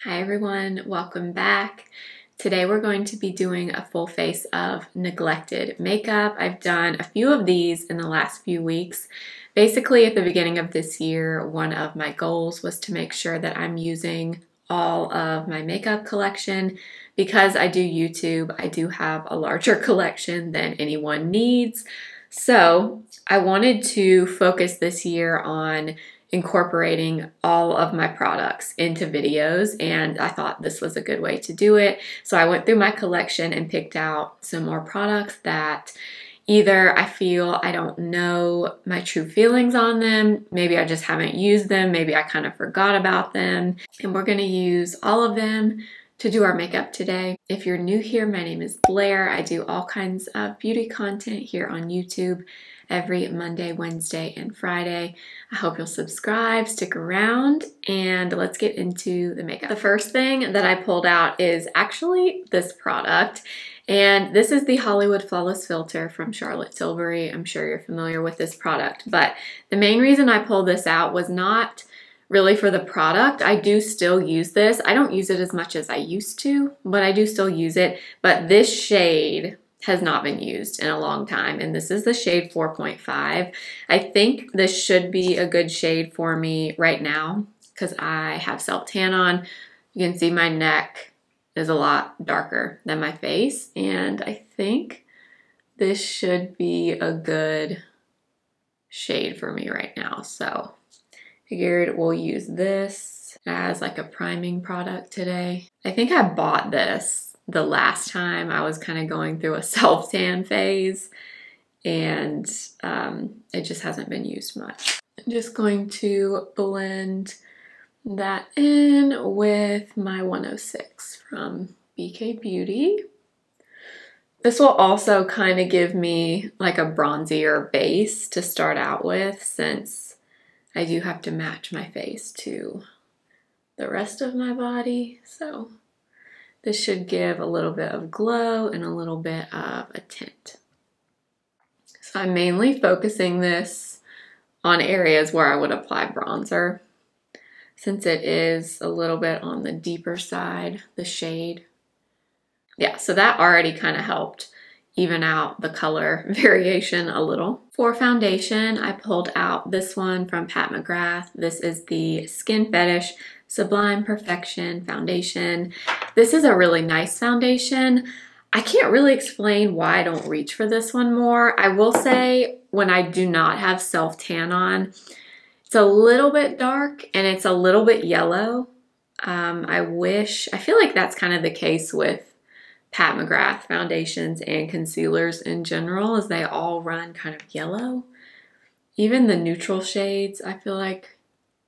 Hi everyone, welcome back. Today we're going to be doing a full face of neglected makeup. I've done a few of these in the last few weeks. Basically, at the beginning of this year, one of my goals was to make sure that I'm using all of my makeup collection. Because I do YouTube, I do have a larger collection than anyone needs. So I wanted to focus this year on incorporating all of my products into videos, and I thought this was a good way to do it. So I went through my collection and picked out some more products that either I feel I don't know my true feelings on them, maybe I just haven't used them, maybe I kind of forgot about them, and we're going to use all of them to do our makeup today. If you're new here, my name is Blair. I do all kinds of beauty content here on YouTube every Monday, Wednesday, and Friday. I hope you'll subscribe, stick around, and let's get into the makeup. The first thing that I pulled out is actually this product, and this is the Hollywood Flawless Filter from Charlotte Tilbury. I'm sure you're familiar with this product, but the main reason I pulled this out was not really for the product. I do still use this. I don't use it as much as I used to, but I do still use it. But this shade has not been used in a long time, and this is the shade 4.5. I think this should be a good shade for me right now because I have self-tan on. You can see my neck is a lot darker than my face, and I think this should be a good shade for me right now. So figured we'll use this as like a priming product today. I think I bought this the last time I was kind of going through a self-tan phase, and it just hasn't been used much. I'm just going to blend that in with my 106 from BK Beauty. This will also kind of give me like a bronzier base to start out with, since I do have to match my face to the rest of my body. So this should give a little bit of glow and a little bit of a tint. So I'm mainly focusing this on areas where I would apply bronzer, since it is a little bit on the deeper side, the shade. Yeah, so that already kind of helped even out the color variation a little. For foundation, I pulled out this one from McGrath. This is the Skin Fetish Sublime Perfection Foundation. This is a really nice foundation. I can't really explain why I don't reach for this one more. I will say when I do not have self-tan on, it's a little bit dark and it's a little bit yellow. I feel like that's kind of the case with McGrath foundations and concealers in general, as they all run kind of yellow. Even the neutral shades, I feel like,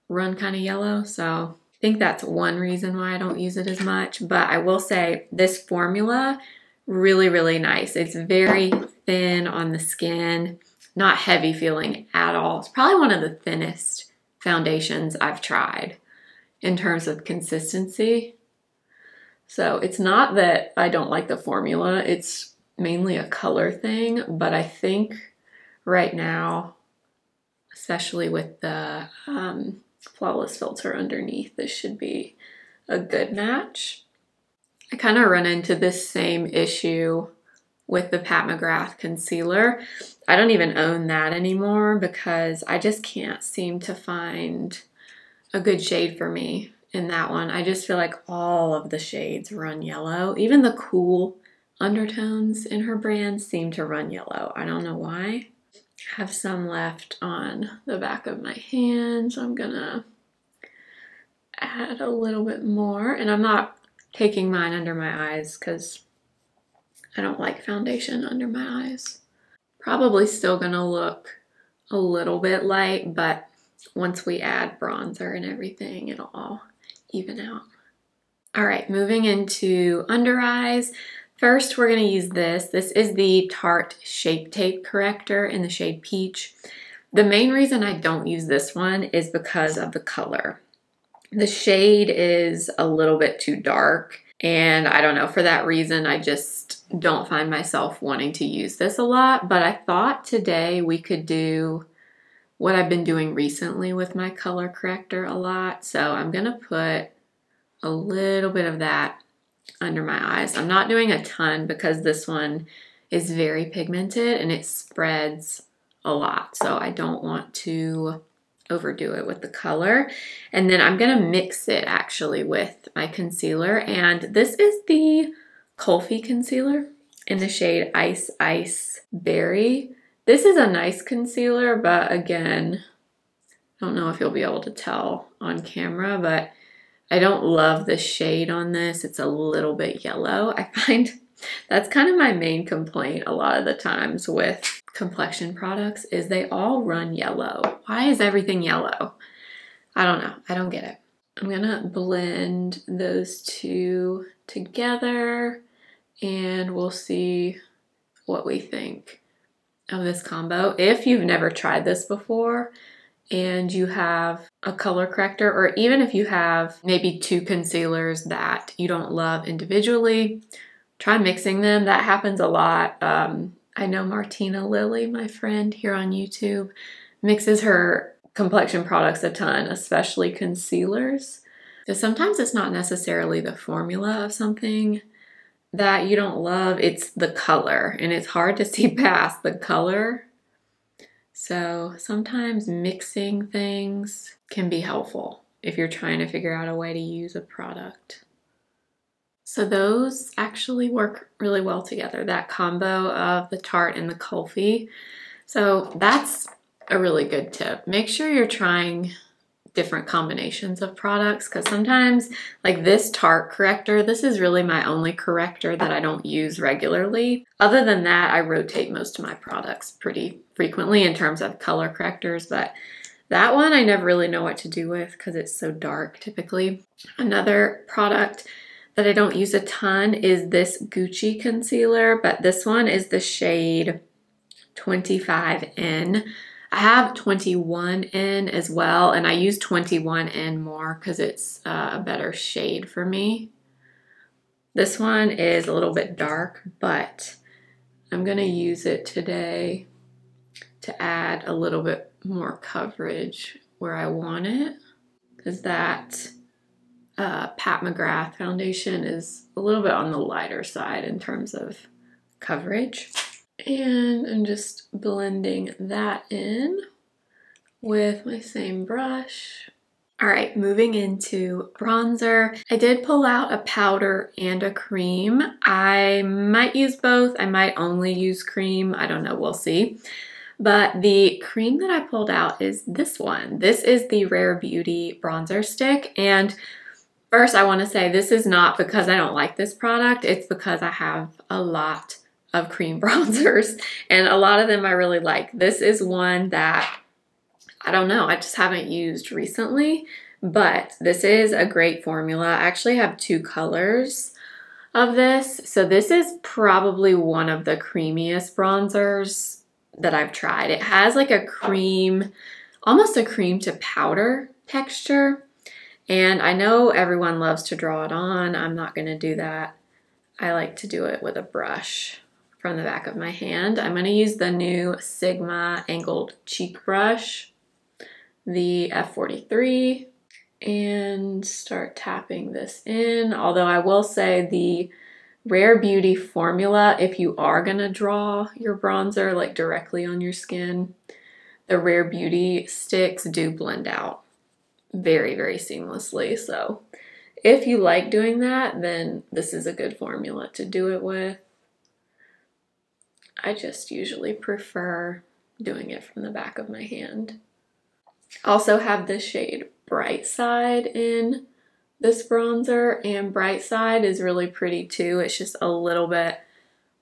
run kind of yellow. So I think that's one reason why I don't use it as much. But I will say this formula, really, really nice. It's very thin on the skin, not heavy feeling at all. It's probably one of the thinnest foundations I've tried in terms of consistency. So it's not that I don't like the formula, it's mainly a color thing, but I think right now, especially with the Flawless Filter underneath, this should be a good match. I kind of run into this same issue with the McGrath concealer. I don't even own that anymore because I just can't seem to find a good shade for me in that one. I just feel like all of the shades run yellow. Even the cool undertones in her brand seem to run yellow. I don't know why. I have some left on the back of my hand, so I'm gonna add a little bit more. And I'm not taking mine under my eyes because I don't like foundation under my eyes. Probably still gonna look a little bit light, but once we add bronzer and everything, it'll all even out. All right, moving into under eyes. First, we're gonna use this. This is the Tarte Shape Tape Corrector in the shade Peach. The main reason I don't use this one is because of the color. The shade is a little bit too dark, and I don't know, for that reason, I just don't find myself wanting to use this a lot. But I thought today we could do what I've been doing recently with my color corrector a lot. So I'm gonna put a little bit of that under my eyes. I'm not doing a ton because this one is very pigmented and it spreads a lot. So I don't want to overdo it with the color. And then I'm gonna mix it actually with my concealer. And this is the Kulfi concealer in the shade Ice Ice Berry. This is a nice concealer, but again, I don't know if you'll be able to tell on camera, but I don't love the shade on this. It's a little bit yellow. I find that's kind of my main complaint a lot of the times with complexion products is they all run yellow. Why is everything yellow? I don't know. I don't get it. I'm gonna blend those two together and we'll see what we think of this combo. If you've never tried this before and you have a color corrector, or even if you have maybe two concealers that you don't love individually, try mixing them. That happens a lot. I know Martina Lilly, my friend here on YouTube, mixes her complexion products a ton, especially concealers. So sometimes it's not necessarily the formula of something that you don't love, it's the color, and it's hard to see past the color. So sometimes mixing things can be helpful if you're trying to figure out a way to use a product. So those actually work really well together, that combo of the Tarte and the Kulfi. So that's a really good tip. Make sure you're trying different combinations of products, because sometimes, like this Tarte corrector, this is really my only corrector that I don't use regularly. Other than that, I rotate most of my products pretty frequently in terms of color correctors, but that one I never really know what to do with because it's so dark typically. Another product that I don't use a ton is this Gucci concealer, but this one is the shade 25N. I have 21N as well, and I use 21N more because it's a better shade for me. This one is a little bit dark, but I'm gonna use it today to add a little bit more coverage where I want it, because that Pat McGrath foundation is a little bit on the lighter side in terms of coverage. And I'm just blending that in with my same brush. All right, moving into bronzer. I did pull out a powder and a cream. I might use both. I might only use cream. I don't know, we'll see. But the cream that I pulled out is this one. This is the Rare Beauty bronzer stick. And first I want to say this is not because I don't like this product. It's because I have a lot of cream bronzers and a lot of them I really like. This is one that I don't know, I just haven't used recently, but this is a great formula. I actually have two colors of this. So this is probably one of the creamiest bronzers that I've tried. It has like a cream, almost a cream to powder texture. And I know everyone loves to draw it on. I'm not gonna do that. I like to do it with a brush from the back of my hand. I'm gonna use the new Sigma angled cheek brush, the F43, and start tapping this in. Although I will say the Rare Beauty formula, if you are gonna draw your bronzer like directly on your skin, the Rare Beauty sticks do blend out very, very seamlessly. So if you like doing that, then this is a good formula to do it with. I just usually prefer doing it from the back of my hand. Also have the shade Bright Side in this bronzer, and Bright Side is really pretty too. It's just a little bit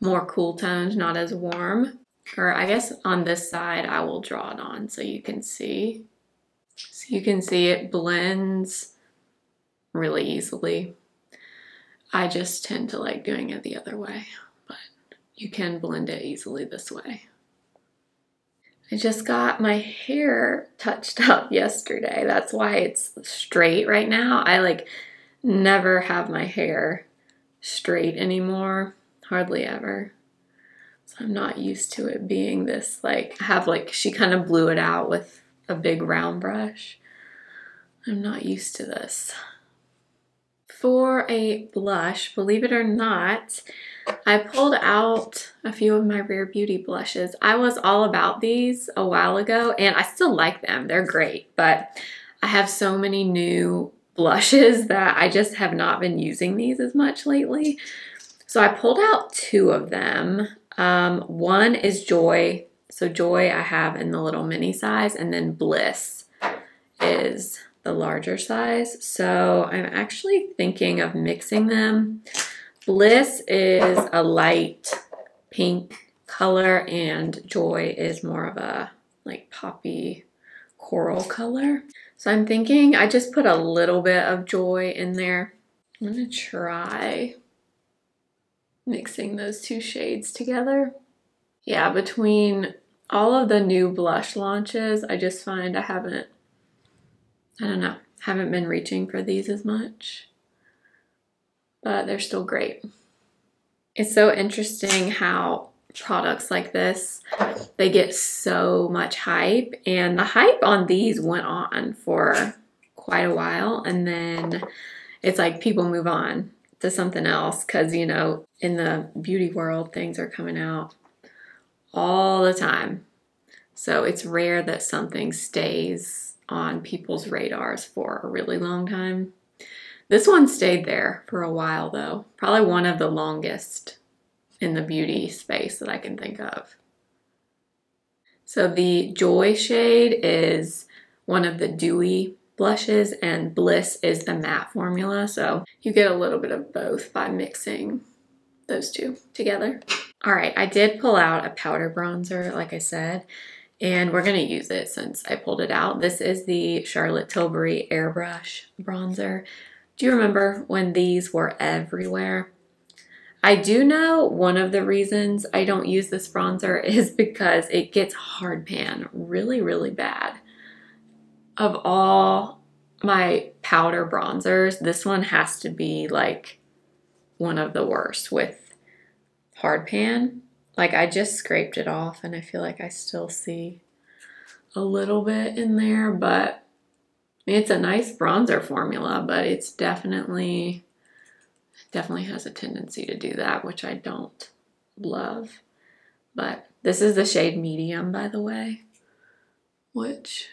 more cool toned, not as warm. Or I guess on this side I will draw it on so you can see. So you can see it blends really easily. I just tend to like doing it the other way, but you can blend it easily this way. I just got my hair touched up yesterday. That's why it's straight right now. I like never have my hair straight anymore, hardly ever. So I'm not used to it being this like, she kind of blew it out with a big round brush. I'm not used to this. For a blush, believe it or not, I pulled out a few of my Rare Beauty blushes. I was all about these a while ago, and I still like them. They're great, but I have so many new blushes that I just have not been using these as much lately. So I pulled out two of them. One is Joy. So Joy I have in the little mini size, and then Bliss is the larger size. So I'm actually thinking of mixing them. Bliss is a light pink color and Joy is more of a like poppy coral color. So I'm thinking I just put a little bit of Joy in there. I'm gonna try mixing those two shades together. Yeah, between all of the new blush launches, I just find I haven't been reaching for these as much, but they're still great. It's so interesting how products like this, they get so much hype, and the hype on these went on for quite a while, and then it's like people move on to something else because, you know, in the beauty world, things are coming out all the time. So it's rare that something stays on people's radars for a really long time. This one stayed there for a while though. Probably one of the longest in the beauty space that I can think of. So the Joy shade is one of the dewy blushes and Bliss is the matte formula. So you get a little bit of both by mixing those two together. All right, I did pull out a powder bronzer, like I said, and we're gonna use it since I pulled it out. This is the Charlotte Tilbury Airbrush bronzer. Do you remember when these were everywhere? I do know one of the reasons I don't use this bronzer is because it gets hard pan really, really bad. Of all my powder bronzers, this one has to be like one of the worst with hard pan. Like I just scraped it off and I feel like I still see a little bit in there, but it's a nice bronzer formula, but it's definitely has a tendency to do that, which I don't love. But this is the shade medium, by the way, which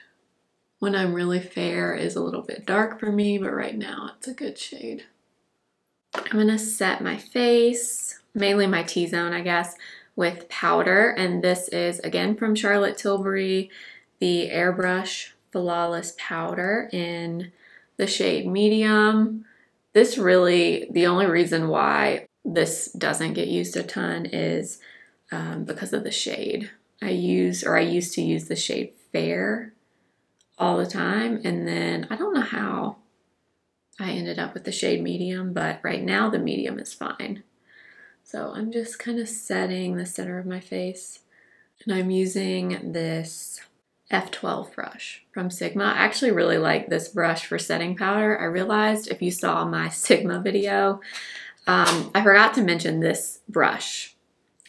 when I'm really fair is a little bit dark for me, but right now it's a good shade. I'm gonna set my face, mainly my T-zone, I guess, with powder, and this is again from Charlotte Tilbury, the Airbrush Flawless Powder in the shade medium. This really, the only reason why this doesn't get used a ton is because of the shade. I used to use the shade Fair all the time, and then I don't know how I ended up with the shade medium, but right now the medium is fine. So I'm just kind of setting the center of my face, and I'm using this F12 brush from Sigma. I actually really like this brush for setting powder. I realized if you saw my Sigma video, I forgot to mention this brush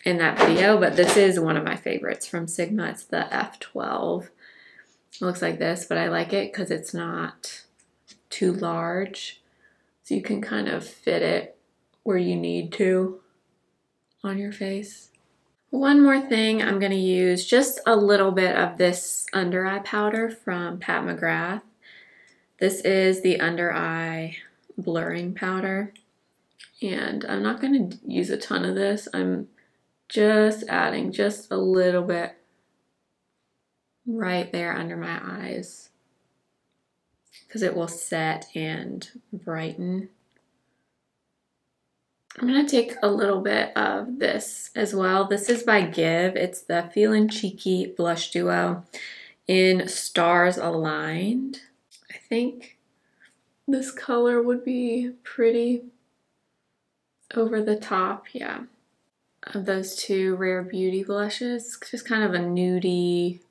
in that video, but this is one of my favorites from Sigma. It's the F12. It looks like this, but I like it because it's not too large. So you can kind of fit it where you need to on your face. One more thing, I'm going to use just a little bit of this under eye powder from Pat McGrath. This is the under eye blurring powder, and I'm not going to use a ton of this. I'm just adding just a little bit right there under my eyes because it will set and brighten. I'm going to take a little bit of this as well. This is by Give. It's the Feelin' Cheeky Blush Duo in Stars Aligned. I think this color would be pretty over the top, yeah, of those two Rare Beauty blushes. It's just kind of a nudie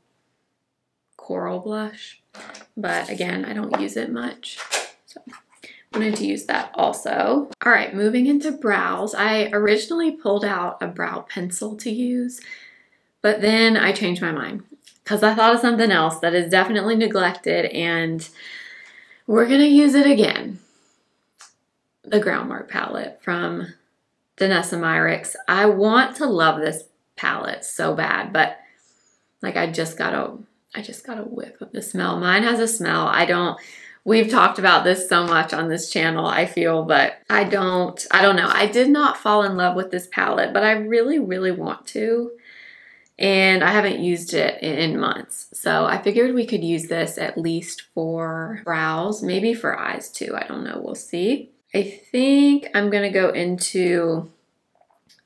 coral blush, but again, I don't use it much, so wanted to use that also. All right, moving into brows. I originally pulled out a brow pencil to use, but then I changed my mind because I thought of something else that is definitely neglected, and we're gonna use it again. the Groundwork palette from Danessa Myricks. I want to love this palette so bad, but like I just got a whiff of the smell. Mine has a smell. We've talked about this so much on this channel, I feel, but I don't know. I did not fall in love with this palette, but I really, really want to. And I haven't used it in months. So I figured we could use this at least for brows, maybe for eyes too. I don't know, we'll see. I think I'm gonna go into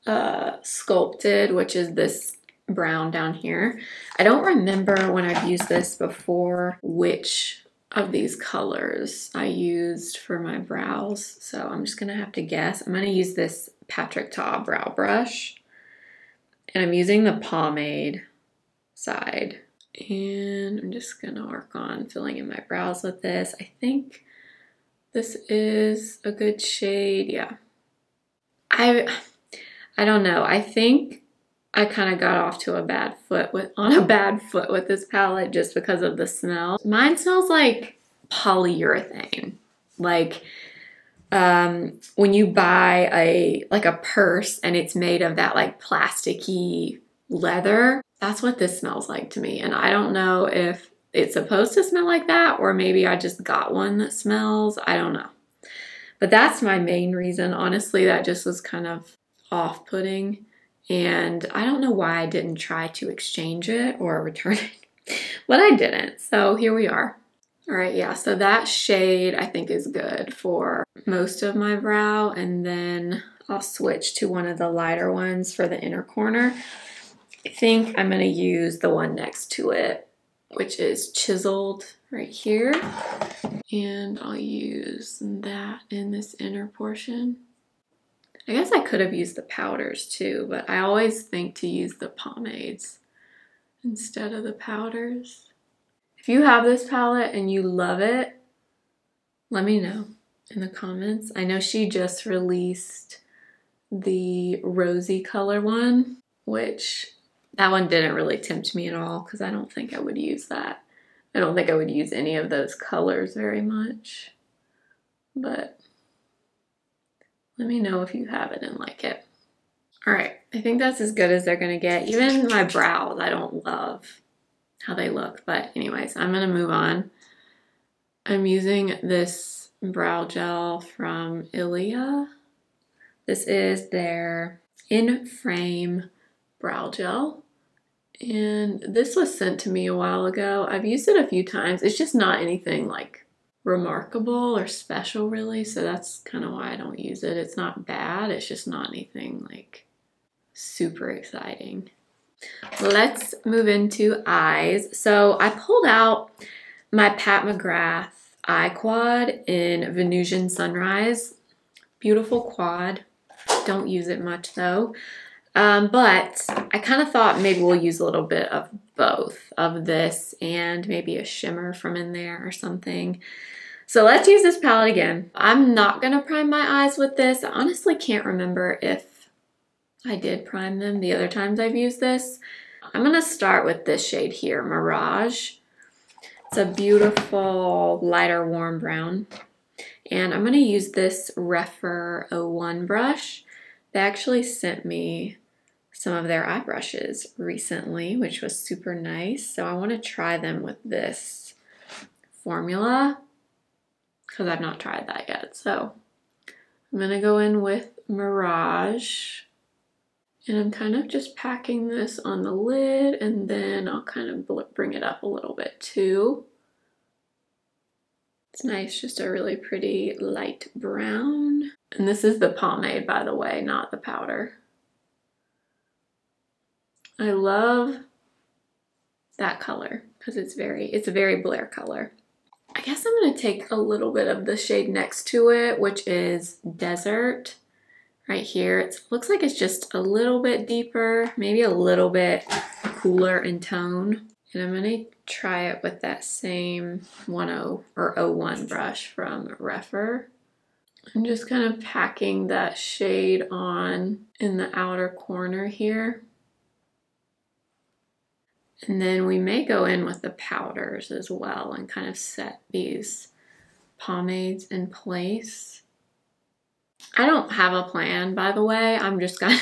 Sculpted, which is this brown down here. I don't remember when I've used this before which of these colors I used for my brows. So I'm just gonna have to guess. I'm gonna use this Patrick Ta brow brush. And I'm using the pomade side. And I'm just gonna work on filling in my brows with this. I think this is a good shade, yeah. I don't know. I think I kind of got off to a bad foot with this palette just because of the smell. Mine smells like polyurethane. Like when you buy a purse and it's made of that like plasticky leather, that's what this smells like to me. And I don't know if it's supposed to smell like that or maybe I just got one that smells. I don't know. But that's my main reason. Honestly, that just was kind of off-putting. And I don't know why I didn't try to exchange it or return it, but I didn't. So here we are. All right, yeah, so that shade I think is good for most of my brow, and then I'll switch to one of the lighter ones for the inner corner. I think I'm gonna use the one next to it, which is Chiseled right here. And I'll use that in this inner portion. I guess I could have used the powders too, but I always think to use the pomades instead of the powders. If you have this palette and you love it, let me know in the comments. I know she just released the rosy color one, which that one didn't really tempt me at all because I don't think I would use that. I don't think I would use any of those colors very much, but let me know if you have it and like it. All right, I think that's as good as they're gonna get. Even my brows, I don't love how they look, but anyways, I'm gonna move on. I'm using this brow gel from Ilia. This is their In Frame brow gel. And this was sent to me a while ago. I've used it a few times. It's just not anything like remarkable or special really, so that's kind of why I don't use it. It's not bad, it's just not anything like super exciting. Let's move into eyes. So I pulled out my Pat McGrath eye quad in Venusian Sunrise. Beautiful quad. Don't use it much though. But I kind of thought maybe we'll use a little bit of both of this and maybe a shimmer from in there or something. So let's use this palette again. I'm not gonna prime my eyes with this. I honestly can't remember if I did prime them the other times I've used this. I'm gonna start with this shade here, Mirage. It's a beautiful lighter warm brown. And I'm gonna use this Refer 01 brush. They actually sent me some of their eye brushes recently, which was super nice. So I wanna try them with this formula because I've not tried that yet. So I'm gonna go in with Mirage. And I'm kind of just packing this on the lid and then I'll kind of bring it up a little bit too. It's nice, just a really pretty light brown. And this is the pomade, by the way, not the powder. I love that color because it's a very Blair color. I guess I'm gonna take a little bit of the shade next to it, which is Desert. Right here, it looks like it's just a little bit deeper, maybe a little bit cooler in tone. And I'm gonna try it with that same 01 brush from Refer. I'm just kind of packing that shade on in the outer corner here. And then we may go in with the powders as well and kind of set these pomades in place. I don't have a plan, by the way. I'm just kind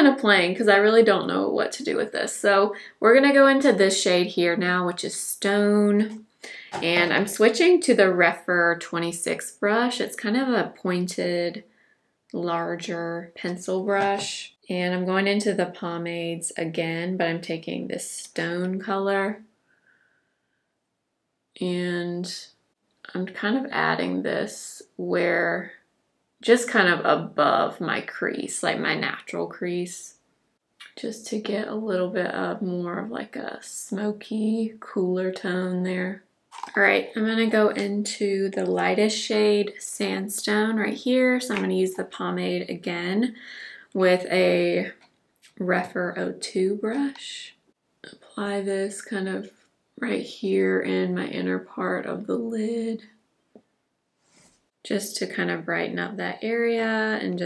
of playing because I really don't know what to do with this. So we're gonna go into this shade here now, which is Stone. And I'm switching to the Rephr 26 brush. It's kind of a pointed, larger pencil brush. And I'm going into the pomades again, but I'm taking this Stone color. And I'm kind of adding this where, just kind of above my crease, like my natural crease, just to get a little bit of more of like a smoky, cooler tone there. All right, I'm gonna go into the lightest shade, Sandstone, right here. So I'm gonna use the pomade again with a Rephr 02 brush. Apply this kind of right here in my inner part of the lid, just to kind of brighten up that area and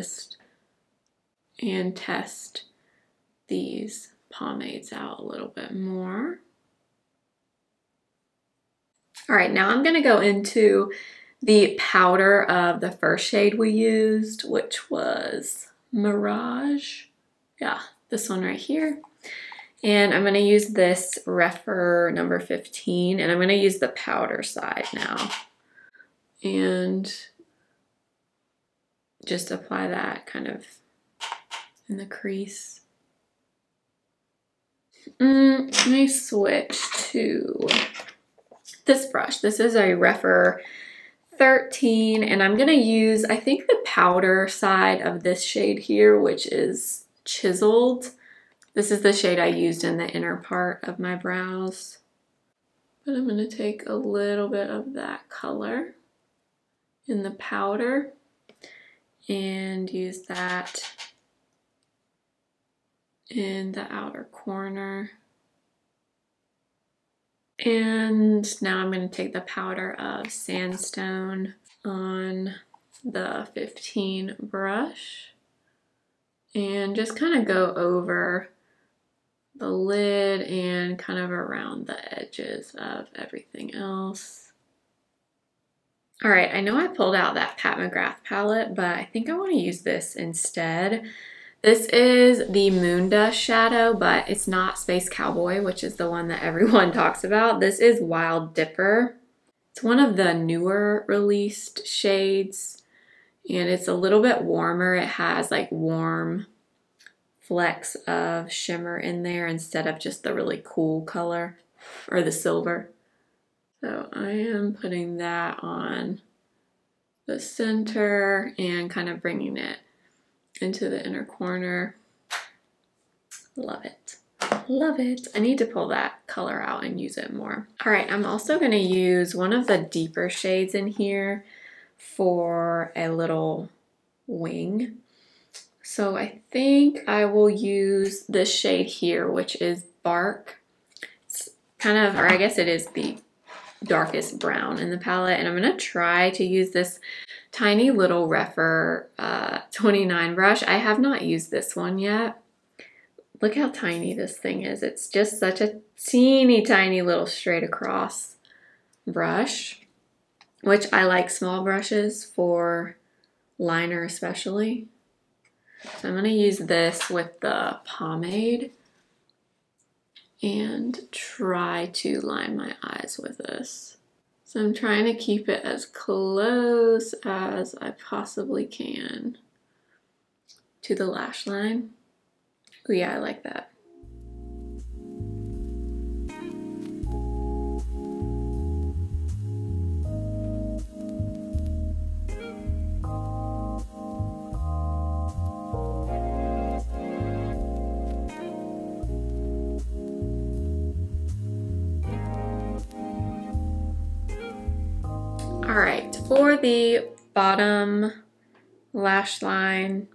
test these pomades out a little bit more. All right, now I'm gonna go into the powder of the first shade we used, which was Mirage. Yeah, this one right here. And I'm gonna use this Rephr number 15, and I'm gonna use the powder side now. And just apply that kind of in the crease. Let me switch to this brush. This is a Rephr 13, and I'm gonna use, I think, the powder side of this shade here, which is Chiseled. This is the shade I used in the inner part of my brows. But I'm gonna take a little bit of that color in the powder and use that in the outer corner. And now I'm going to take the powder of Sandstone on the 15 brush and just kind of go over the lid and kind of around the edges of everything else. All right, I know I pulled out that Pat McGrath palette, but I think I want to use this instead. This is the Moon Dust shadow, but it's not Space Cowboy, which is the one that everyone talks about. This is Wild Dipper. It's one of the newer released shades, and it's a little bit warmer. It has like warm flecks of shimmer in there instead of just the really cool color or the silver. So I am putting that on the center and kind of bringing it into the inner corner. Love it. Love it. I need to pull that color out and use it more. All right, I'm also going to use one of the deeper shades in here for a little wing. So I think I will use this shade here, which is Bark. It's kind of, or I guess it is the darkest brown in the palette, and I'm going to try to use this tiny little Rephr 29 brush. I have not used this one yet. Look how tiny this thing is. It's just such a teeny tiny little straight across brush, which I like small brushes for liner especially. So I'm going to use this with the pomade and try to line my eyes with this. So I'm trying to keep it as close as I possibly can to the lash line. Oh yeah, I like that. All right, for the bottom lash line,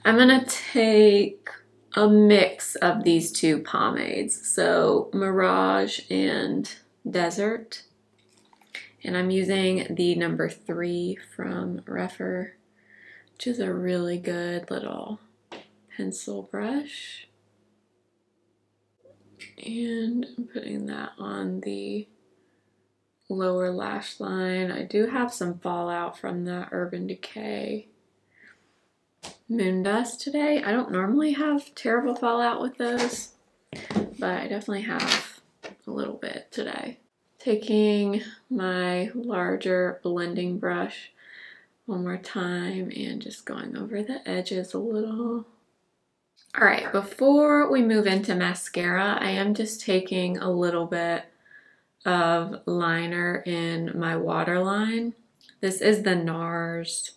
I'm gonna take a mix of these two pomades, so Mirage and Desert. And I'm using the number 3 from Rephr, which is a really good little pencil brush. And I'm putting that on the lower lash line. I do have some fallout from the Urban Decay Moon Dust today. I don't normally have terrible fallout with those, but I definitely have a little bit today. Taking my larger blending brush one more time and just going over the edges a little. All right, before we move into mascara, I am just taking a little bit of liner in my waterline. This is the NARS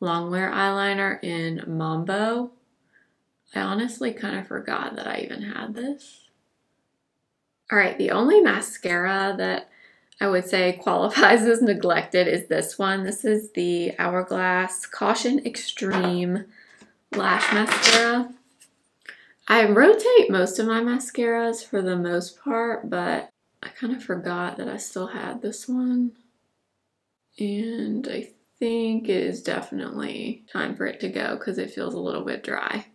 Longwear eyeliner in Mambo. I honestly kind of forgot that I even had this. All right, the only mascara that I would say qualifies as neglected is this one. This is the Hourglass Caution Extreme Lash Mascara. I rotate most of my mascaras for the most part, but I kind of forgot that I still had this one. And I think it is definitely time for it to go because it feels a little bit dry.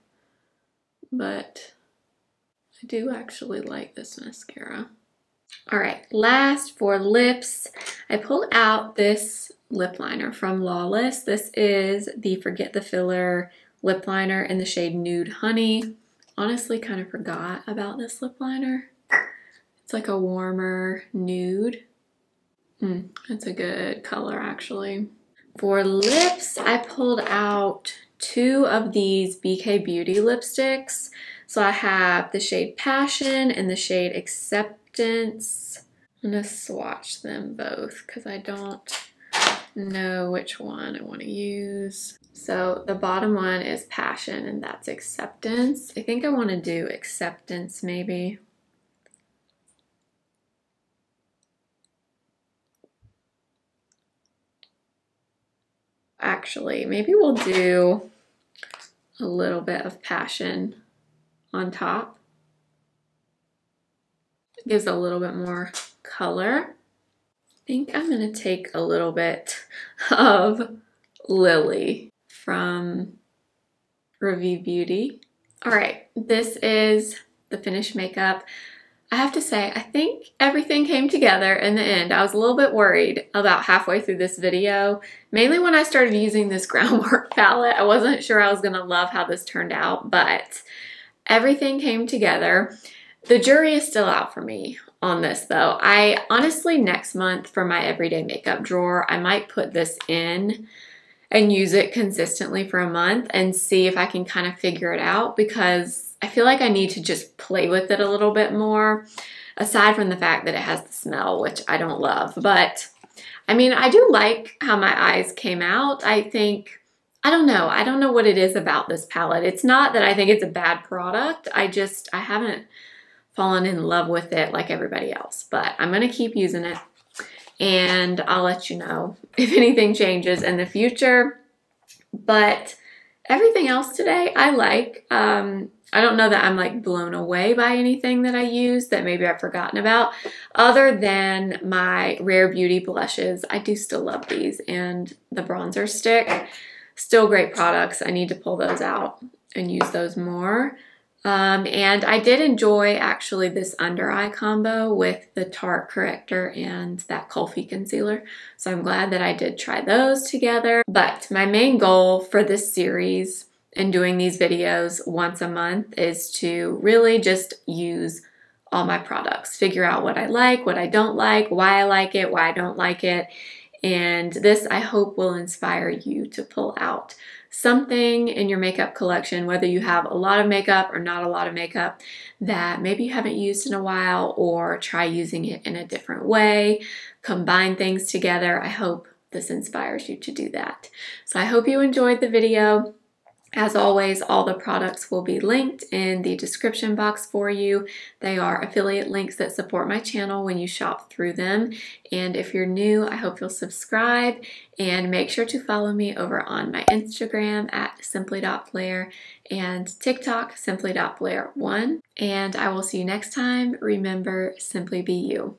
But I do actually like this mascara. All right, last for lips, I pulled out this lip liner from Lawless. This is the Forget the Filler lip liner in the shade Nude Honey. Honestly, kind of forgot about this lip liner. It's like a warmer nude. It's a good color, actually. For lips, I pulled out 2 of these BK Beauty lipsticks. So I have the shade Passion and the shade Acceptance. I'm gonna swatch them both because I don't know which one I want to use. So the bottom one is Passion and that's Acceptance. I think I want to do Acceptance maybe. Actually, maybe we'll do a little bit of Passion on top. It gives a little bit more color. I think I'm gonna take a little bit of Lily from Review Beauty. All right, this is the finished makeup. I have to say, I think everything came together in the end. I was a little bit worried about halfway through this video, mainly when I started using this Groundwork palette. I wasn't sure I was gonna love how this turned out, but everything came together. The jury is still out for me on this though. I honestly, next month for my everyday makeup drawer, I might put this in and use it consistently for a month and see if I can kind of figure it out, because I feel like I need to just play with it a little bit more, aside from the fact that it has the smell, which I don't love. But I mean, I do like how my eyes came out. I think, I don't know what it is about this palette. It's not that I think it's a bad product. I haven't fallen in love with it like everybody else, but I'm gonna keep using it and I'll let you know if anything changes in the future. But everything else today I like. I don't know that I'm like blown away by anything that I use that maybe I've forgotten about, other than my Rare Beauty blushes. I do still love these, and the bronzer stick, still great products. I need to pull those out and use those more. And I did enjoy actually this under eye combo with the Tarte Corrector and that Kulfi concealer. So I'm glad that I did try those together. But my main goal for this series and doing these videos once a month is to really just use all my products, figure out what I like, what I don't like, why I like it, why I don't like it. And this, I hope, will inspire you to pull out something in your makeup collection, whether you have a lot of makeup or not a lot of makeup, that maybe you haven't used in a while, or try using it in a different way, combine things together. I hope this inspires you to do that. So I hope you enjoyed the video. As always, all the products will be linked in the description box for you. They are affiliate links that support my channel when you shop through them. And if you're new, I hope you'll subscribe and make sure to follow me over on my Instagram at simply.blair and TikTok simply.blair1. And I will see you next time. Remember, simply be you.